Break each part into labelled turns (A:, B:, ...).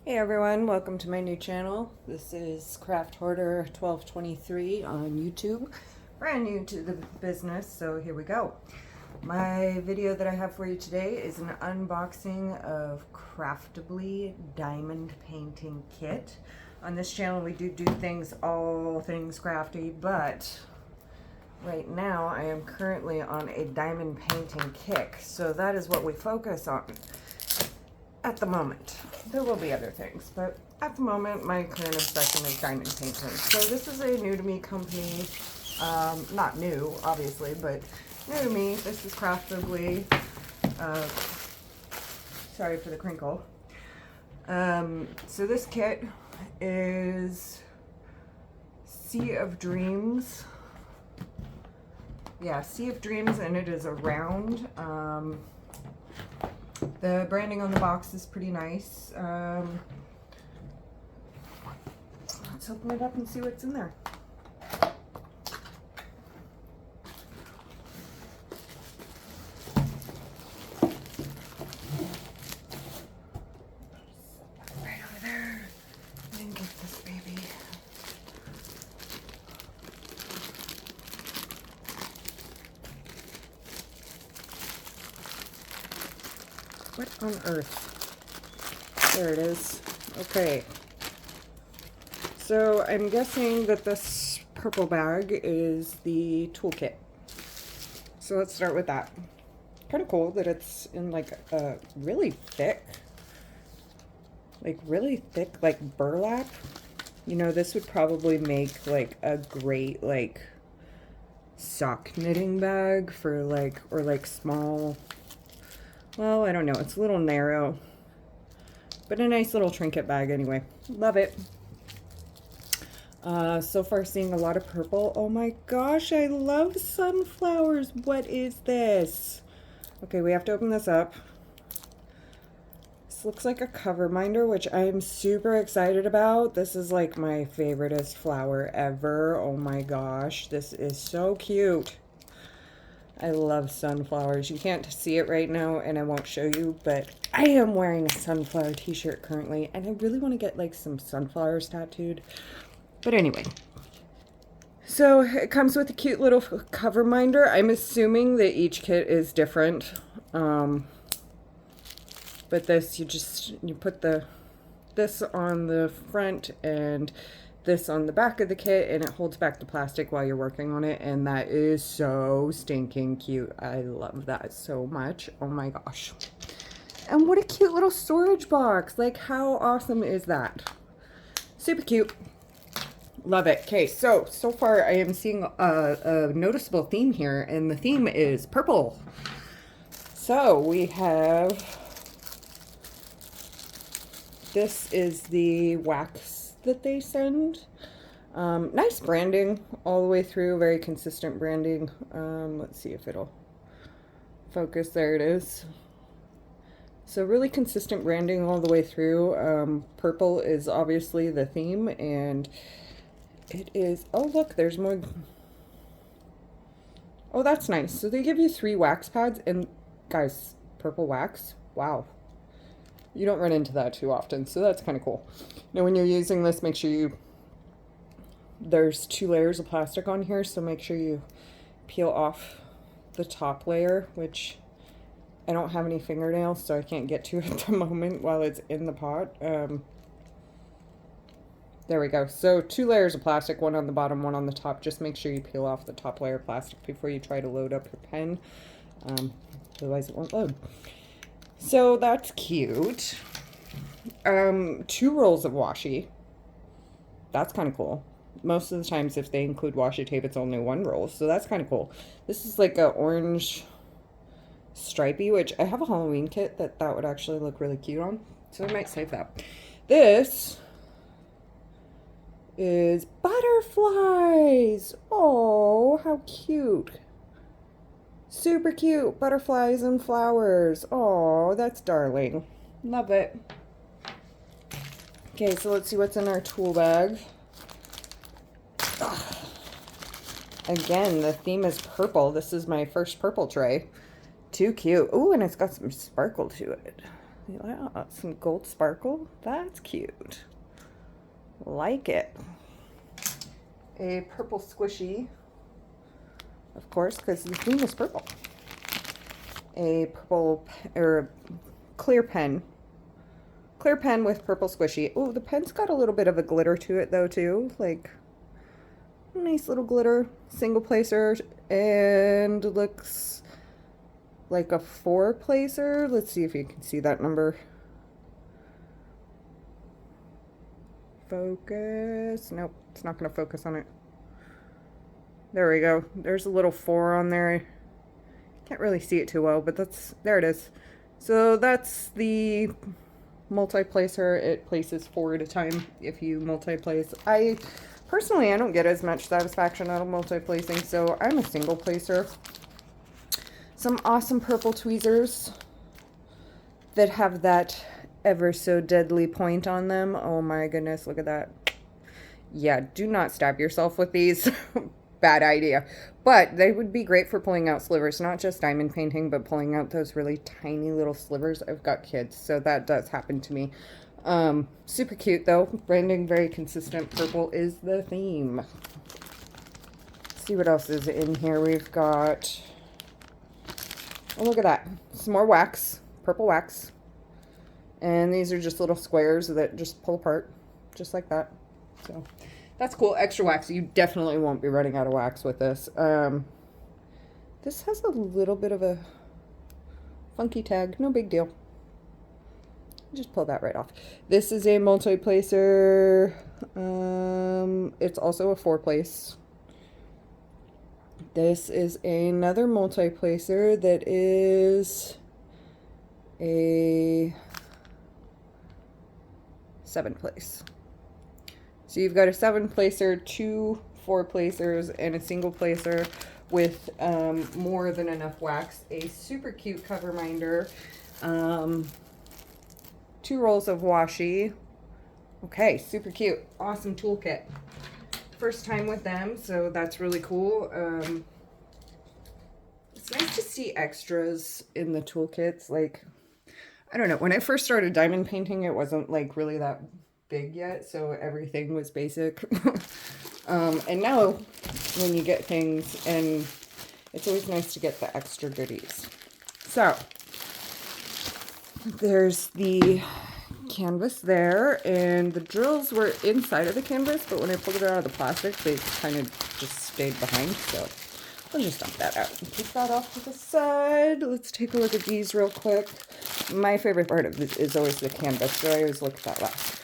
A: Hey everyone, welcome to my new channel. This is Craft Hoarder 1223 on YouTube. Brand new to the business, so here we go. My video that I have for you today is an unboxing of Craftibly diamond painting kit. On this channel we do things, all things crafty, but right now I am currently on a diamond painting kick, so that is what we focus on at the moment. There will be other things, but at the moment my current obsession is diamond painting. So this is a new to me company, not new obviously, but new to me. This is Craftibly. Sorry for the crinkle. So this kit is Sea of Dreams. Yeah, Sea of Dreams, and it is a round. The branding on the box is pretty nice. Let's open it up and see what's in there. Right over there. And get this baby. What on earth? There it is. Okay. So I'm guessing that this purple bag is the toolkit. So let's start with that. Kind of cool that it's in like a really thick, like burlap. You know, this would probably make like a great like sock knitting bag for like, or like small. Well, I don't know. It's a little narrow, but a nice little trinket bag anyway. Love it. So far seeing a lot of purple. Oh my gosh, I love sunflowers. What is this? Okay, we have to open this up. This looks like a cover minder, which I'm super excited about. This is like my favoriteest flower ever. Oh my gosh, this is so cute. I love sunflowers. You can't see it right now and I won't show you, but I am wearing a sunflower t-shirt currently and I really want to get like some sunflowers tattooed. But anyway, so it comes with a cute little cover minder. I'm assuming that each kit is different. But this, you put this on the front and this on the back of the kit, and it holds back the plastic while you're working on it, and that is so stinking cute. I love that so much. Oh my gosh. And what a cute little storage box. Like, how awesome is that? Super cute. Love it. Okay, so far I am seeing a noticeable theme here, and the theme is purple. So we have, this is the wax that they send. Nice branding all the way through, very consistent branding. Let's see if it'll focus. There it is. So really consistent branding all the way through. Purple is obviously the theme, and it is, oh look, there's more. Oh, that's nice. So they give you 3 wax pads, and guys, purple wax, wow. You don't run into that too often, so that's kind of cool. Now when you're using this, make sure there's 2 layers of plastic on here, so make sure you peel off the top layer, which I don't have any fingernails, so I can't get to it at the moment while it's in the pot. There we go. So 2 layers of plastic, 1 on the bottom, 1 on the top. Just make sure you peel off the top layer of plastic before you try to load up your pen. Otherwise it won't load. So that's cute. 2 rolls of washi. That's kind of cool. Most of the times if they include washi tape, it's only 1 roll. So that's kind of cool. This is like a orange stripey, which I have a Halloween kit that would actually look really cute on. So I might save that. This is butterflies. Oh, how cute. Super cute. Butterflies and flowers. Oh, that's darling. Love it. Okay, so let's see what's in our tool bag. Ugh. Again, the theme is purple. This is my first purple tray. Too cute. Ooh, and it's got some sparkle to it. Yeah, some gold sparkle. That's cute. Like it. A purple squishy, of course, because the theme is purple. A purple or clear pen. Clear pen with purple squishy. Oh, the pen's got a little bit of a glitter to it though too. Like nice little glitter. Single placer and looks like a 4-placer. Let's see if you can see that number. Focus. Nope, it's not going to focus on it. There we go. There's a little 4 on there. Can't really see it too well, but there it is. So that's the multi-placer. It places 4 at a time if you multi-place. Personally, I don't get as much satisfaction out of multi-placing, so I'm a single placer. Some awesome purple tweezers that have that ever so deadly point on them. Oh my goodness, look at that. Yeah, do not stab yourself with these. Bad idea. But they would be great for pulling out slivers, not just diamond painting, but pulling out those really tiny little slivers. I've got kids, so that does happen to me. Super cute though. Branding very consistent. Purple is the theme. Let's see what else is in here. We've got, oh look at that, some more wax, purple wax. And these are just little squares that just pull apart, just like that. So that's cool. Extra wax. You definitely won't be running out of wax with this. This has a little bit of a funky tag. No big deal. Just pull that right off. This is a multi-placer. It's also a 4-place. This is another multi-placer that is a 7-place. So you've got a 7-placer, 2 4-placers, and a single placer with more than enough wax. A super cute cover minder. 2 rolls of washi. Okay, super cute. Awesome toolkit. First time with them, so that's really cool. It's nice to see extras in the toolkits. Like, I don't know, when I first started diamond painting, it wasn't like really that big yet, so everything was basic. And now when you get things, and it's always nice to get the extra goodies. So there's the canvas there, and the drills were inside of the canvas, but when I pulled it out of the plastic, they kind of just stayed behind, so I'll just dump that out and keep that off to the side. Let's take a look at these real quick. My favorite part of this is always the canvas, so I always look at that last.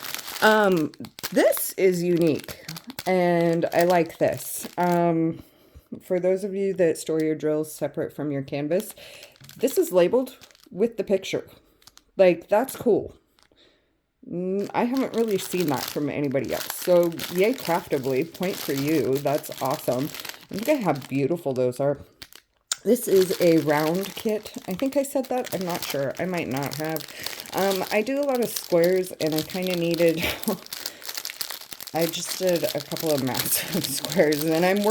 A: This is unique, and I like this. For those of you that store your drills separate from your canvas, this is labeled with the picture. Like, that's cool. I haven't really seen that from anybody else. So, yay, Craftibly. Point for you. That's awesome. Look at how beautiful those are. This is a round kit. I think I said that. I'm not sure. I might not have. I do a lot of squares, and I kind of needed... I just did a couple of massive squares, and I'm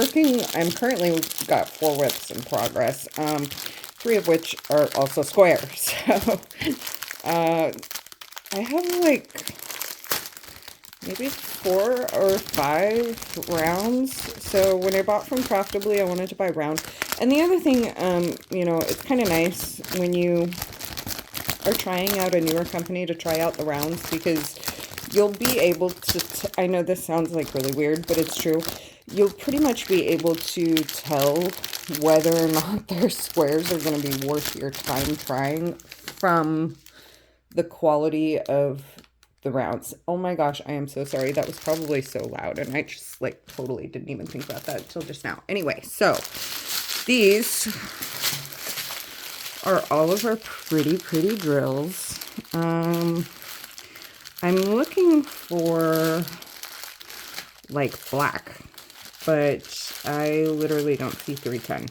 A: currently got 4 widths in progress. 3 of which are also squares. So, I have like maybe 4 or 5 rounds. So when I bought from Craftibly, I wanted to buy round. And the other thing, you know, it's kind of nice when you are trying out a newer company to try out the rounds, because you'll be able to, I know this sounds like really weird, but it's true. You'll pretty much be able to tell whether or not their squares are going to be worth your time trying from the quality of the rounds. Oh my gosh, I am so sorry. That was probably so loud, and I just like totally didn't even think about that until just now. Anyway, so these are all of our pretty drills. I'm looking for like black, but I literally don't see 310.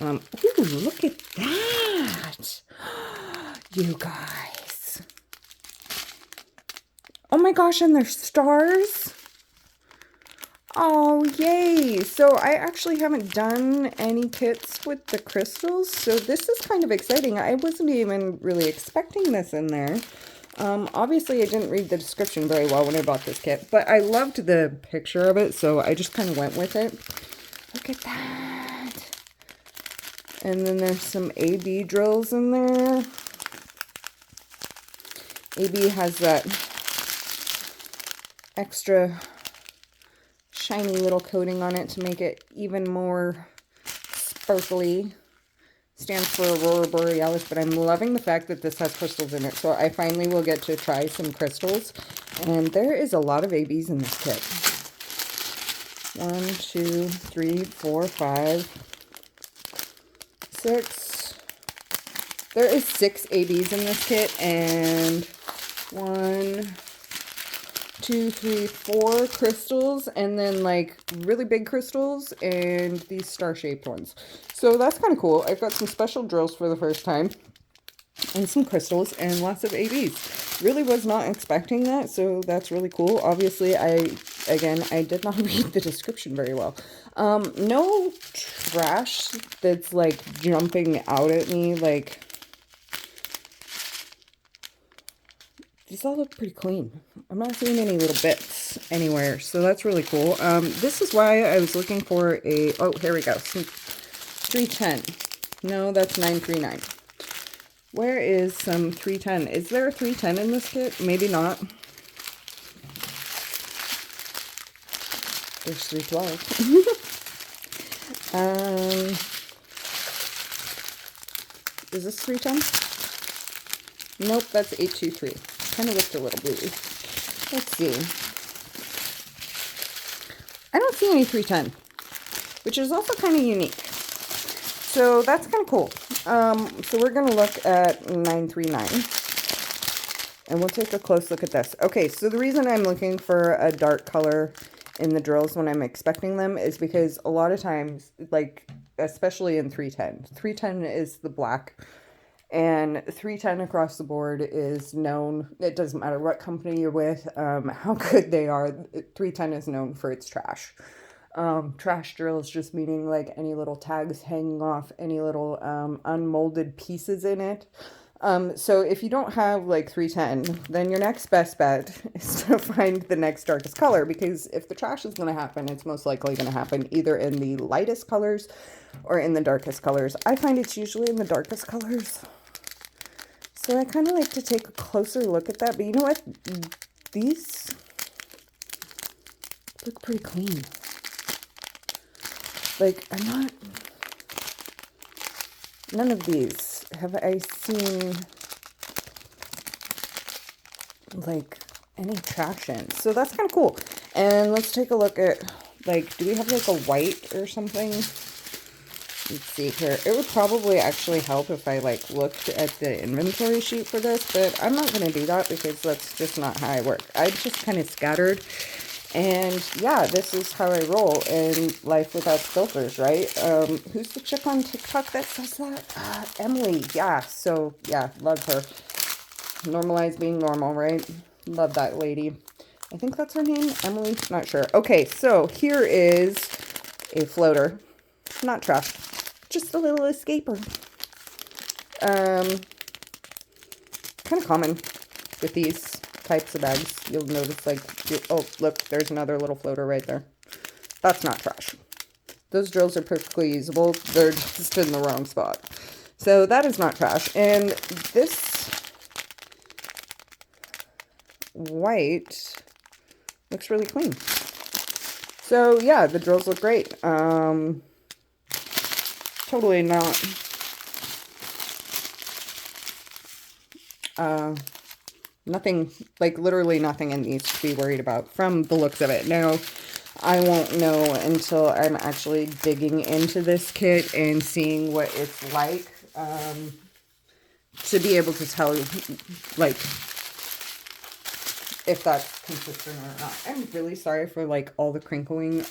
A: Ooh, look at that. You guys. Oh my gosh, and there's stars. Oh, yay! So I actually haven't done any kits with the crystals, so this is kind of exciting. I wasn't even really expecting this in there. Obviously I didn't read the description very well when I bought this kit, but I loved the picture of it, so I just kind of went with it. Look at that! And then there's some AB drills in there. AB has that extra shiny little coating on it to make it even more sparkly. Stands for Aurora Borealis, but I'm loving the fact that this has crystals in it. So I finally will get to try some crystals. And there is a lot of ABs in this kit. 1, 2, 3, 4, 5, 6. There is 6 ABs in this kit, and 1, 2, 3, 4 crystals, and then like really big crystals and these star-shaped ones. So that's kind of cool. I've got some special drills for the first time and some crystals and lots of ABs. Really was not expecting that, so that's really cool. Obviously, I did not read the description very well. No trash that's like jumping out at me. Like, these all look pretty clean. I'm not seeing any little bits anywhere, so that's really cool. This is why I was looking for a, oh, here we go, 310. No, that's 939. Where is some 310? Is there a 310 in this kit? Maybe not. There's 312. Is this 310? Nope, that's 823. Kind of looked a little blue. Let's see. I don't see any 310, which is also kind of unique. So that's kind of cool. So we're going to look at 939. And we'll take a close look at this. Okay, so the reason I'm looking for a dark color in the drills when I'm expecting them is because a lot of times, like, especially in 310, 310 is the black. And 310 across the board is known, it doesn't matter what company you're with, how good they are, 310 is known for its trash. Trash drills just meaning like any little tags hanging off, any little unmolded pieces in it. So if you don't have like 310, then your next best bet is to find the next darkest color, because if the trash is going to happen, it's most likely going to happen either in the lightest colors or in the darkest colors. I find it's usually in the darkest colors. So I kind of like to take a closer look at that. But you know what? These look pretty clean. Like, none of these have I seen, like, any trash in. So that's kind of cool. And let's take a look at, like, do we have, like, a white or something? Let's see here. It would probably actually help if I like looked at the inventory sheet for this, but I'm not going to do that because that's just not how I work. I just kind of scattered, and yeah, this is how I roll in life without filters, right? Who's the chick on TikTok that says that? Emily. Yeah. So yeah, love her. Normalize being normal, right? Love that lady. I think that's her name, Emily. Not sure. Okay, so here is a floater. Not trash. Just a little escaper. Kind of common with these types of bags. You'll notice, like, oh, look, there's another little floater right there. That's not trash. Those drills are perfectly usable. They're just in the wrong spot. So that is not trash. And this white looks really clean. So yeah, the drills look great. Totally not nothing, like literally nothing in these to be worried about from the looks of it. Now, I won't know until I'm actually digging into this kit and seeing what it's like, to be able to tell you, like, if that's consistent or not. I'm really sorry for, like, all the crinkling.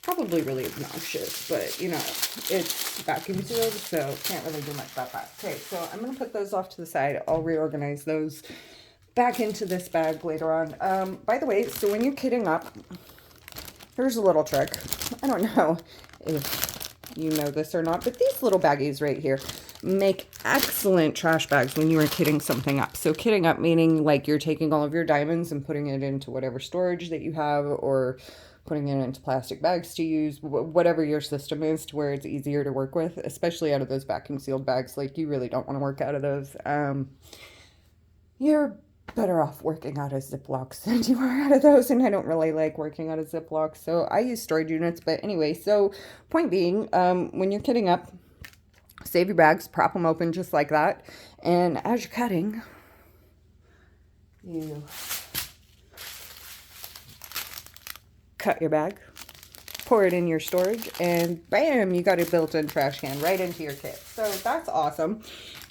A: Probably really obnoxious, but, you know, it's vacuum sealed, so can't really do much about that. Okay, so I'm going to put those off to the side. I'll reorganize those back into this bag later on. By the way, so when you're kitting up, Here's a little trick. I don't know if you know this or not, but these little baggies right here make excellent trash bags when you are kitting something up. So kitting up meaning like you're taking all of your diamonds and putting it into whatever storage that you have, or putting it into plastic bags to use, whatever your system is, to where it's easier to work with, especially out of those vacuum sealed bags. Like, you really don't want to work out of those. You're better off working out of Ziplocs than you are out of those, and I don't really like working out of Ziplocs, so I use storage units. But anyway, so point being, when you're kitting up, save your bags, prop them open just like that, and as you're cutting, you cut your bag, pour it in your storage, and bam, you got a built-in trash can right into your kit. So that's awesome.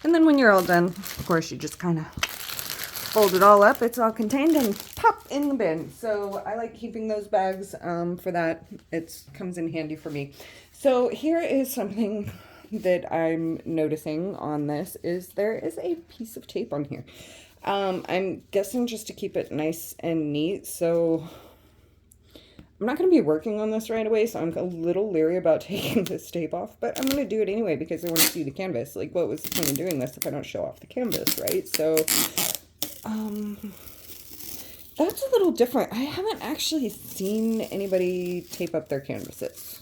A: And then when you're all done, of course, you just kind of fold it all up, it's all contained, and pop in the bin. So I like keeping those bags for that. It comes in handy for me. So here is something that I'm noticing on this, is there is a piece of tape on here. I'm guessing just to keep it nice and neat. So I'm not going to be working on this right away, so I'm a little leery about taking this tape off, but I'm going to do it anyway because I want to see the canvas. Like, what was the point of doing this if I don't show off the canvas, right? So that's a little different. I haven't actually seen anybody tape up their canvases.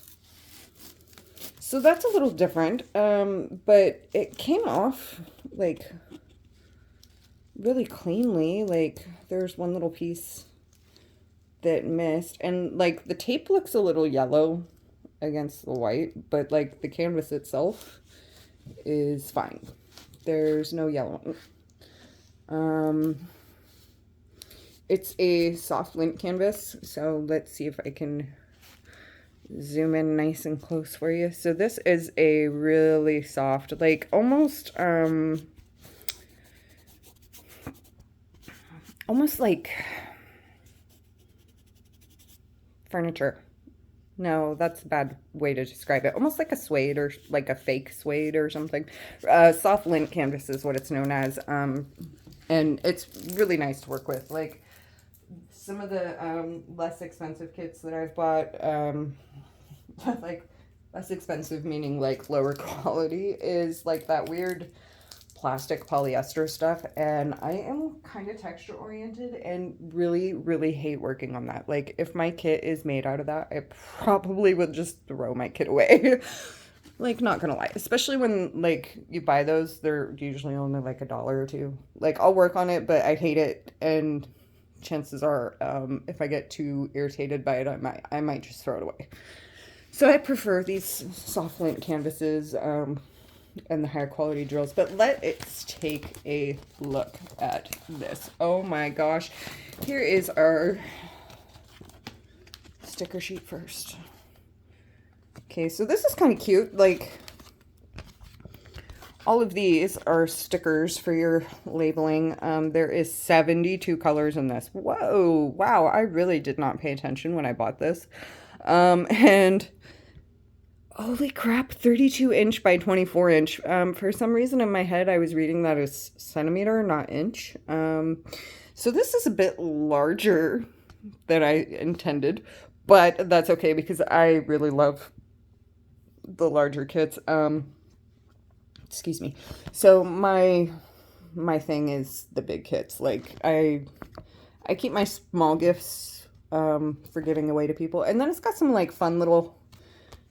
A: So that's a little different, but it came off, like, really cleanly. Like, there's one little piece that missed, and, like, the tape looks a little yellow against the white, but, like, the canvas itself is fine. There's no yellow. It's a soft lint canvas, so let's see if I can zoom in nice and close for you. So this is a really soft, like, almost like furniture. No, that's a bad way to describe it. Almost like a suede, or like a fake suede or something. Soft lint canvas is what it's known as. And it's really nice to work with. Like, some of the less expensive kits that I've bought, like, less expensive meaning like lower quality, is like that weird plastic polyester stuff, and I am kind of texture oriented and really, really hate working on that. Like, if my kit is made out of that, I probably would just throw my kit away. Like, not gonna lie, especially when, like, you buy those, they're usually only like $1 or $2. Like, I'll work on it, but I hate it, and chances are, if I get too irritated by it, I might just throw it away. So I prefer these soft lint canvases, and the higher quality drills. But let's take a look at this. Oh my gosh. Here is our sticker sheet first. Okay, so this is kind of cute. Like, all of these are stickers for your labeling. There is 72 colors in this. Whoa, wow, I really did not pay attention when I bought this. And holy crap, 32 inch by 24 inch. For some reason in my head, I was reading that as centimeter, not inch. So this is a bit larger than I intended, but that's okay because I really love the larger kits. Excuse me. So my thing is the big kits. Like, I keep my small gifts for giving away to people, and then it's got some like fun little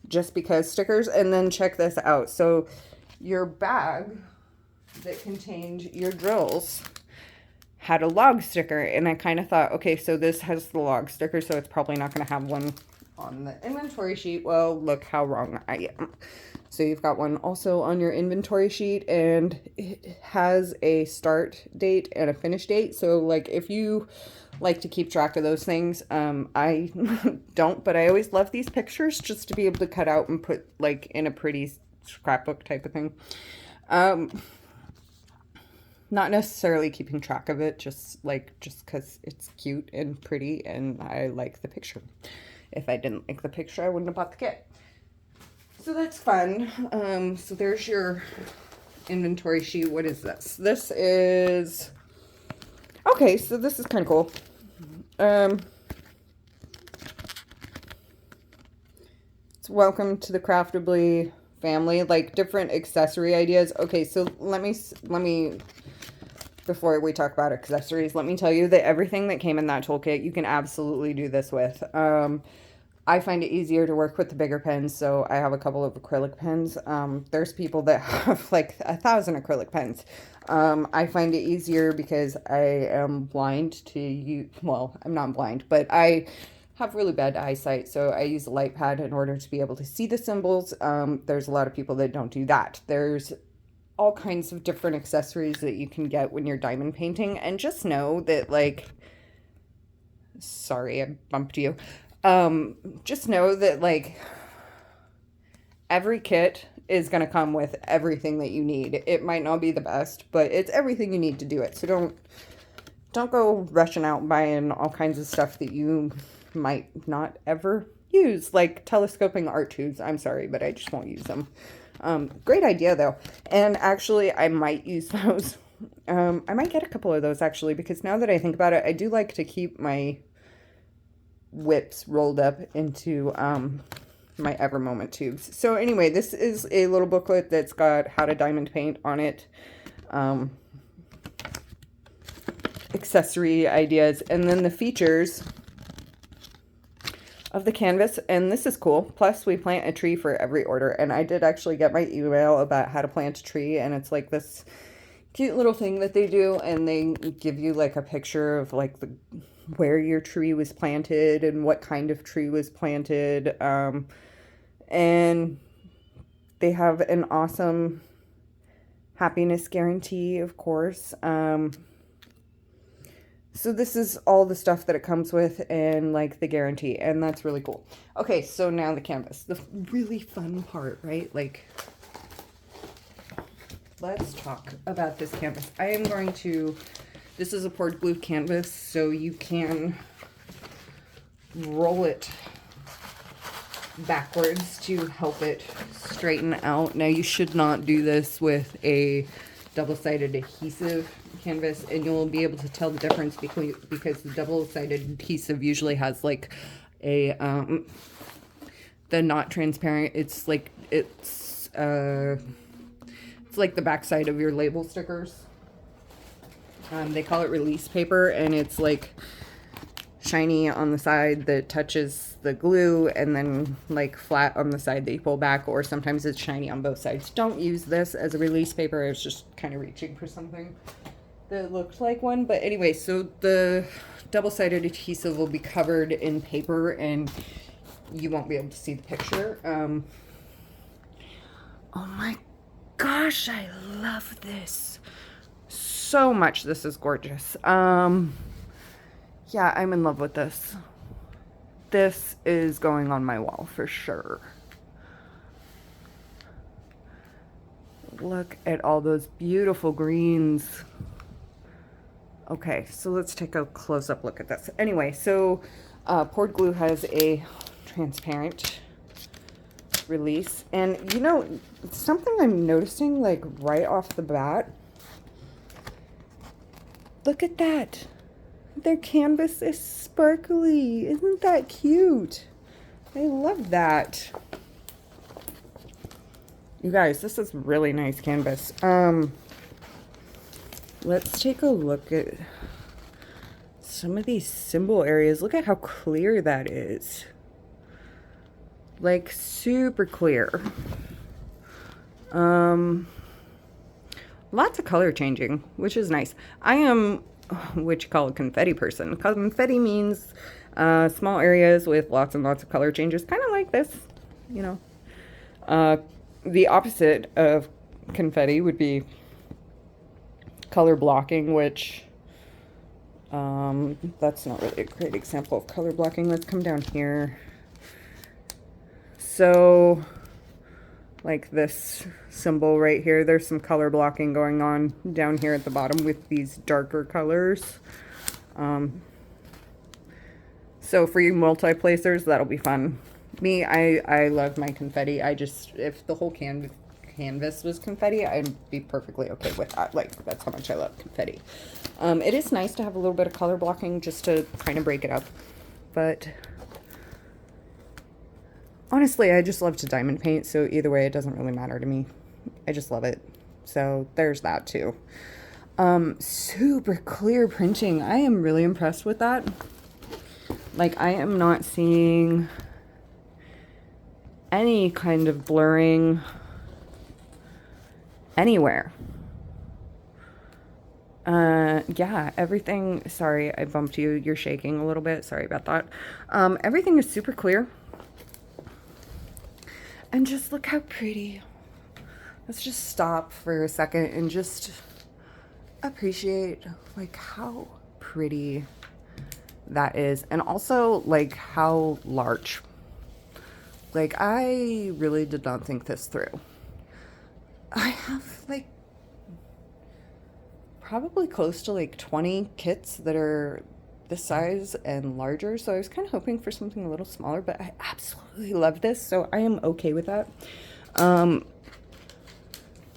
A: just because stickers. And then check this out. So your bag that contained your drills had a log sticker, and I kind of thought, okay, so this has the log sticker, so it's probably not going to have one on the inventory sheet. Well, look how wrong I am. So you've got one also on your inventory sheet, and it has a start date and a finish date. So, like, if you like to keep track of those things, I don't, but I always love these pictures just to be able to cut out and put, like, in a pretty scrapbook type of thing. Not necessarily keeping track of it, just because it's cute and pretty and I like the picture. If I didn't like the picture, I wouldn't have bought the kit. So that's fun. So there's your inventory sheet. What is this? This is, okay, so this is kind of cool. welcome to the Craftibly family, like different accessory ideas. Okay, so let me, before we talk about accessories, let me tell you that everything that came in that toolkit, you can absolutely do this with. I find it easier to work with the bigger pens, so I have a couple of acrylic pens. There's people that have like 1,000 acrylic pens. I find it easier because I am blind to you. Well, I'm not blind, but I have really bad eyesight, so I use a light pad in order to be able to see the symbols. There's a lot of people that don't do that. There's all kinds of different accessories that you can get when you're diamond painting, and just know that, like, sorry, I bumped you. Just know that, like, every kit is going to come with everything that you need. It might not be the best, but it's everything you need to do it. So don't go rushing out buying all kinds of stuff that you might not ever use, like telescoping art tubes. I'm sorry, but I just won't use them. Great idea though. And actually I might use those. I might get a couple of those actually, because now that I think about it, I do like to keep my whips rolled up into my Ever Moment tubes. So anyway, this is a little booklet that's got how to diamond paint on it, accessory ideas, and then the features of the canvas. And this is cool. Plus we plant a tree for every order, and I did actually get my email about how to plant a tree, and it's like this cute little thing that they do, and they give you like a picture of like where your tree was planted and what kind of tree was planted. And they have an awesome happiness guarantee, of course. So this is all the stuff that it comes with, and like the guarantee, and that's really cool. Okay, so now the canvas, the really fun part, right? Like, let's talk about this canvas. I am going to, this is a poured glue canvas, so you can roll it backwards to help it straighten out. Now you should not do this with a double-sided adhesive canvas, and you'll be able to tell the difference because the double-sided adhesive usually has like a the not transparent, it's like it's like the backside of your label stickers. They call it release paper, and it's like shiny on the side that touches the glue, and then like flat on the side that you pull back, or sometimes it's shiny on both sides. Don't use this as a release paper. I was just kind of reaching for something that looked like one. But anyway, so the double-sided adhesive will be covered in paper, and you won't be able to see the picture. Oh my gosh, I love this so much. This is gorgeous. Yeah, I'm in love with this. This is going on my wall for sure. Look at all those beautiful greens. Okay, so let's take a close-up look at this. Anyway, so poured glue has a transparent release, and you know, something I'm noticing like right off the bat, look at that. Their canvas is sparkly. Isn't that cute? I love that. You guys, this is really nice canvas. Let's take a look at some of these symbol areas. Look at how clear that is. Like, super clear. Lots of color changing, which is nice. I am what you call a confetti person. Confetti means small areas with lots and lots of color changes, kind of like this, you know. The opposite of confetti would be color blocking, which that's not really a great example of color blocking. Let's come down here. So like this symbol right here, there's some color blocking going on down here at the bottom with these darker colors. So for you multi-placers, that'll be fun. Me, I love my confetti. I just, if the whole canvas was confetti, I'd be perfectly okay with that. Like, that's how much I love confetti. It is nice to have a little bit of color blocking just to kind of break it up. But honestly, I just love to diamond paint, so either way, it doesn't really matter to me. I just love it. So there's that too. Super clear printing. I am really impressed with that. Like, I am not seeing any kind of blurring anywhere. Yeah, everything, sorry, I bumped you. You're shaking a little bit. Sorry about that. Everything is super clear. And just look how pretty. Let's just stop for a second and just appreciate like how pretty that is. And also like how large. Like, I really did not think this through. I have like probably close to like 20 kits that are this size and larger, so I was kind of hoping for something a little smaller, but I absolutely love this, so I am okay with that.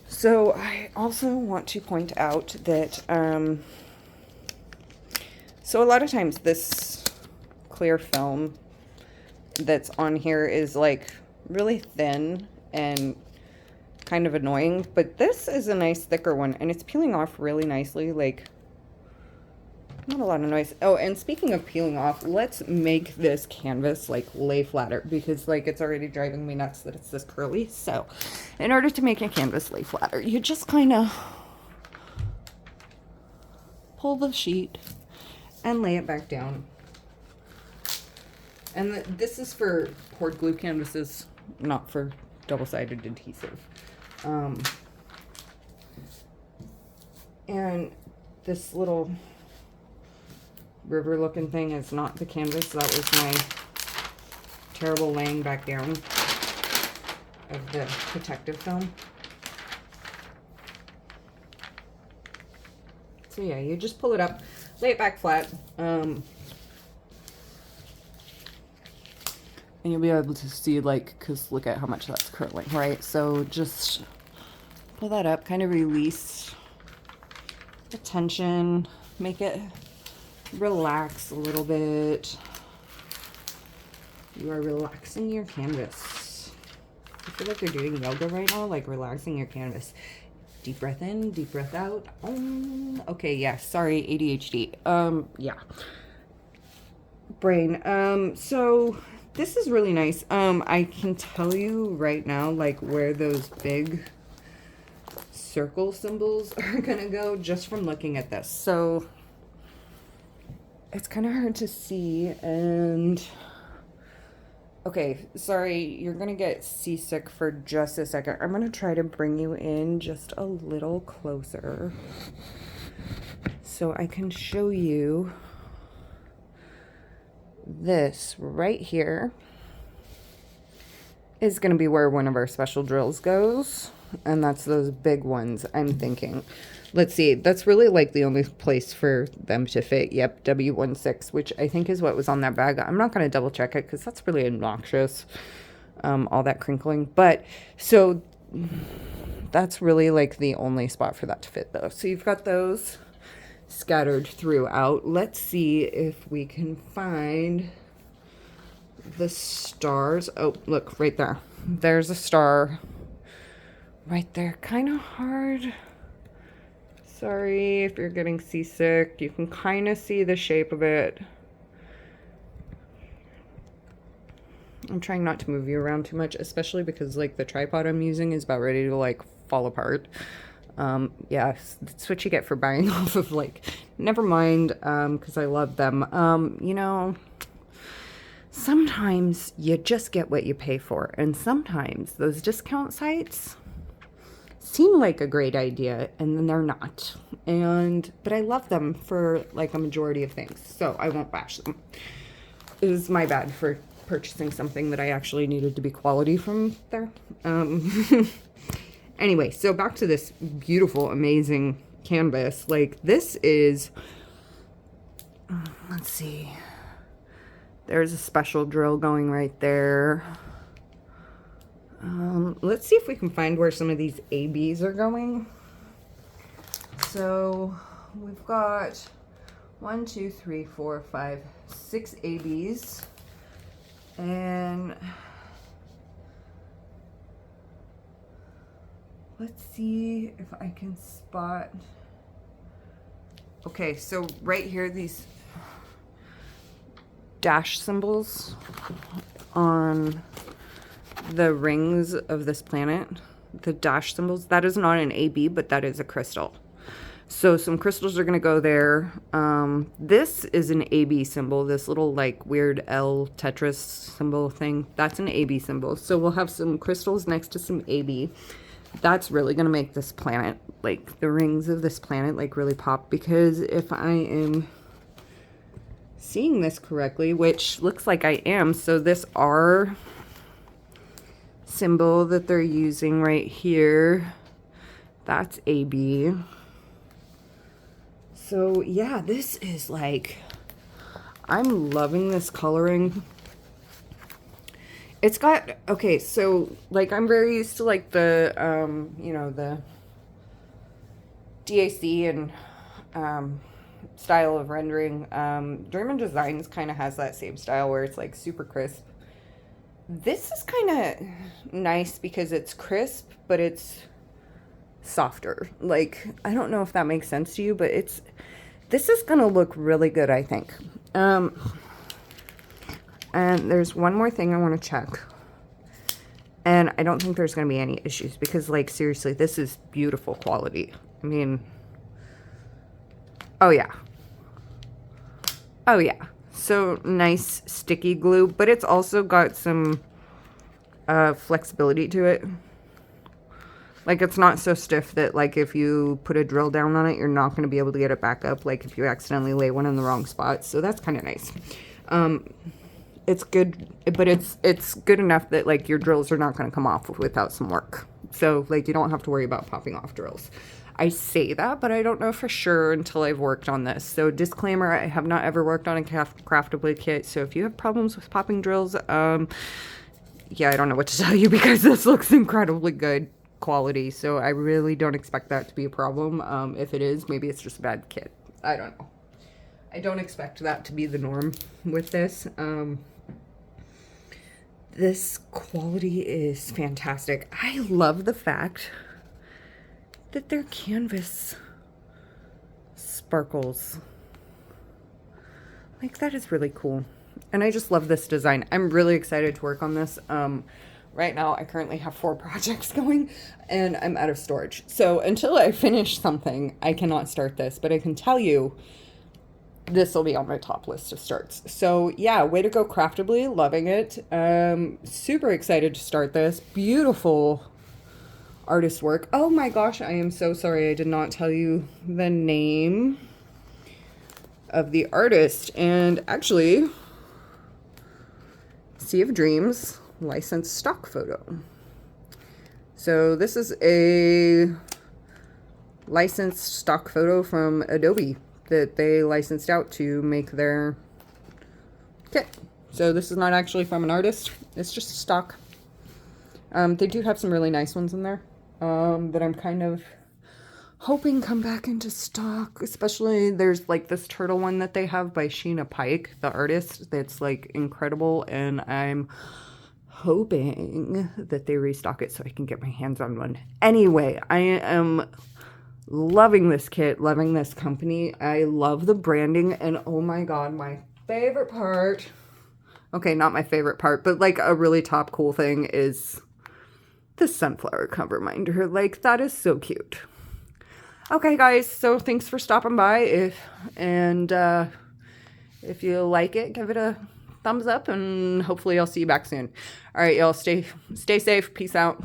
A: So I also want to point out that so a lot of times this clear film that's on here is like really thin and kind of annoying, but this is a nice thicker one and it's peeling off really nicely. Like, not a lot of noise. Oh, and speaking of peeling off, let's make this canvas like lay flatter, because like it's already driving me nuts that it's this curly. So in order to make a canvas lay flatter, you just kind of pull the sheet and lay it back down. And this is for poured glue canvases, not for double-sided adhesive. And this little river looking thing is not the canvas. That was my terrible laying back down of the protective film. So yeah, you just pull it up, lay it back flat, and you'll be able to see, like, because look at how much that's curling, right? So just pull that up, kind of release the tension, make it relax a little bit. You are relaxing your canvas. I feel like you're doing yoga right now, like relaxing your canvas. Deep breath in, deep breath out. Okay, yeah, sorry, ADHD. Yeah. Brain. So this is really nice. I can tell you right now, like, where those big circle symbols are gonna go just from looking at this. So it's kind of hard to see, and okay, sorry, you're gonna get seasick for just a second. I'm gonna try to bring you in just a little closer so I can show you this right here is gonna be where one of our special drills goes, and that's those big ones, I'm thinking. Let's see, that's really like the only place for them to fit. Yep, W16, which I think is what was on that bag. I'm not going to double check it because that's really obnoxious, all that crinkling. But so that's really like the only spot for that to fit though. So you've got those scattered throughout. Let's see if we can find the stars. Oh, look right there. There's a star right there. Kind of hard. Sorry if you're getting seasick. You can kind of see the shape of it. I'm trying not to move you around too much, especially because like the tripod I'm using is about ready to like fall apart. Yeah, that's what you get for buying off of like, never mind, because I love them. You know, sometimes you just get what you pay for, and sometimes those discount sites seem like a great idea and then they're not. But I love them for like a majority of things, so I won't bash them. It was my bad for purchasing something that I actually needed to be quality from there. Anyway, so back to this beautiful, amazing canvas. Like, this is, let's see, there's a special drill going right there. Let's see if we can find where some of these ABs are going. So we've got 1, 2, 3, 4, 5, 6 ABs, and Let's see if I can spot. Okay, so right here, these dash symbols on the rings of this planet, the dash symbols, that is not an AB, but that is a crystal. So some crystals are going to go there. This is an AB symbol, this little like weird L Tetris symbol thing. That's an AB symbol. So we'll have some crystals next to some AB. That's really going to make this planet, like the rings of this planet, like really pop. Because if I am seeing this correctly, which looks like I am, so this R symbol that they're using right here, that's AB. So yeah, this is like, I'm loving this coloring. It's got, okay, so like I'm very used to like the, you know, the DAC and style of rendering. German Designs kind of has that same style where it's like super crisp. This is kind of nice because it's crisp, but it's softer. Like, I don't know if that makes sense to you, but this is gonna look really good, I think. And there's one more thing I want to check, and I don't think there's gonna be any issues because, like, seriously, this is beautiful quality. I mean, oh yeah, so nice sticky glue, but it's also got some flexibility to it. Like, it's not so stiff that, like, if you put a drill down on it, you're not going to be able to get it back up, like, if you accidentally lay one in the wrong spot. So that's kind of nice. It's good, but it's good enough that, like, your drills are not going to come off without some work. So, like, you don't have to worry about popping off drills. I say that, but I don't know for sure until I've worked on this. So, disclaimer, I have not ever worked on a craftibly kit. So, if you have problems with popping drills, yeah, I don't know what to tell you because this looks incredibly good quality, so I really don't expect that to be a problem. If it is, maybe it's just a bad kit. I don't know. I don't expect that to be the norm with this. This quality is fantastic. I love the fact that their canvas sparkles. Like, that is really cool. And I just love this design. I'm really excited to work on this. Right now, I currently have 4 projects going, and I'm out of storage. So until I finish something, I cannot start this. But I can tell you, this will be on my top list of starts. So yeah, way to go, Craftibly. Loving it. Super excited to start this. Beautiful artist work. Oh my gosh, I am so sorry I did not tell you the name of the artist. And actually, Sea of Dreams licensed stock photo. So this is a licensed stock photo from Adobe that they licensed out to make their kit. So this is not actually from an artist, it's just stock. They do have some really nice ones in there that I'm kind of hoping come back into stock. Especially there's like this turtle one that they have by Sheena Pike, the artist, that's like incredible, and I'm hoping that they restock it so I can get my hands on one. Anyway, I am loving this kit, loving this company. I love the branding, and oh my god, my favorite part, okay, not my favorite part, but like a really top cool thing is the sunflower cover minder. Like, that is so cute. Okay guys, so thanks for stopping by. If you like it, give it a thumbs up, and hopefully I'll see you back soon. All right, y'all, stay safe. Peace out.